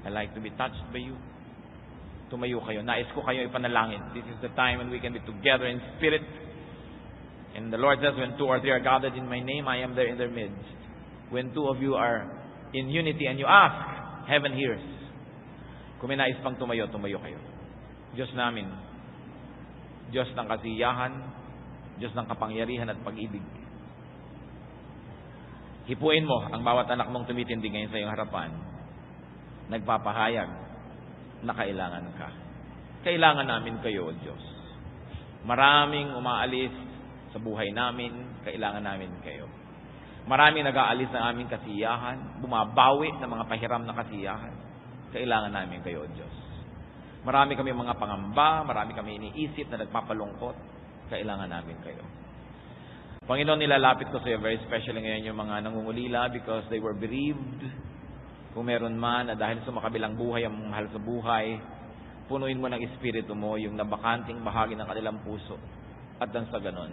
I like to be touched by you. Tumayo kayo. Nais ko kayo ipanalangin. This is the time when we can be together in spirit. And the Lord says, when 2 or 3 are gathered in my name, I am there in their midst. When 2 of you are in unity and you ask, heaven hears. Kung may nais pang tumayo, tumayo kayo. Diyos namin, Diyos ng kasiyahan, Diyos ng kapangyarihan at pag-ibig. Hipuin mo ang bawat anak mong tumitindi ngayon sa iyong harapan. Nagpapahayag na kailangan ka. Kailangan namin kayo, O Diyos. Maraming umaalis sa buhay namin, kailangan namin kayo. Maraming nag-aalis ng aming kasiyahan, bumabawi ng mga pahiram na kasiyahan. Kailangan namin kayo, O Diyos. Marami kami mga pangamba, marami kami iniisip na nagpapalungkot. Kailangan namin kayo. Panginoon, nilalapit ko sa iyo very especially ngayon yung mga nangungulila because they were bereaved. Kung meron man na dahil sa makabilang buhay ang mahal sa buhay, punuin mo ng Espiritu mo yung nabakanting bahagi ng kanilang puso. At dan sa ganon,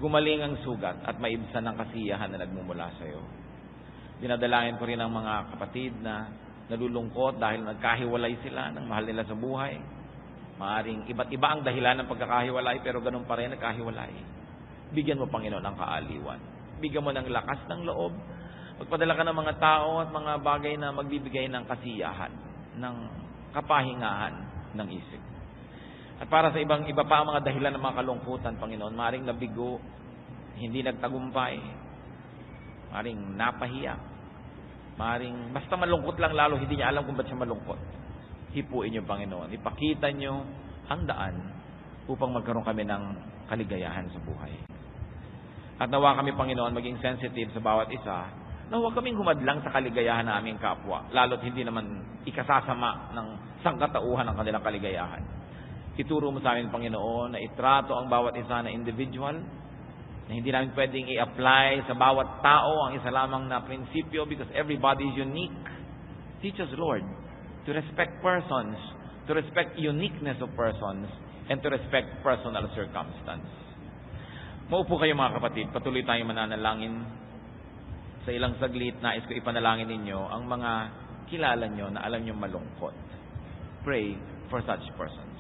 gumaling ang sugat at maibsan ng kasiyahan na nagmumula sa iyo. Dinadalangin ko rin ang mga kapatid na nalulungkot dahil nagkahiwalay sila ng mahal nila sa buhay. Maaring iba't iba ang dahilan ng pagkakahiwalay pero ganun pa rin nagkahiwalay. Bigyan mo, Panginoon, ang kaaliwan. Bigyan mo ng lakas ng loob. Magpadala ka ng mga tao at mga bagay na magbibigay ng kasiyahan, ng kapahingahan ng isip. At para sa iba pa ang mga dahilan ng mga kalungkutan, Panginoon, maring nabigo, hindi nagtagumpay, maring napahiya, maring basta malungkot lang lalo, hindi niya alam kung ba't siya malungkot. Hipuin niyo, Panginoon. Ipakita niyo ang daan upang magkaroon kami ng kaligayahan sa buhay. At nawa kami, Panginoon, maging sensitive sa bawat isa, na huwag kaming humadlang sa kaligayahan ng aming kapwa, lalo't hindi naman ikasasama ng sangkatauhan ng kanilang kaligayahan. Ituro mo sa amin, Panginoon, na itrato ang bawat isa na individual, na hindi namin pwedeng i-apply sa bawat tao ang isa lamang na prinsipyo because everybody is unique. Teach us, Lord, to respect persons, to respect uniqueness of persons, and to respect personal circumstance. Maupo kayo mga kapatid, patuloy tayong mananalangin. Sa ilang saglit, nais ko ipanalangin ninyo ang mga kilala nyo na alam nyo malungkot. Pray for such persons.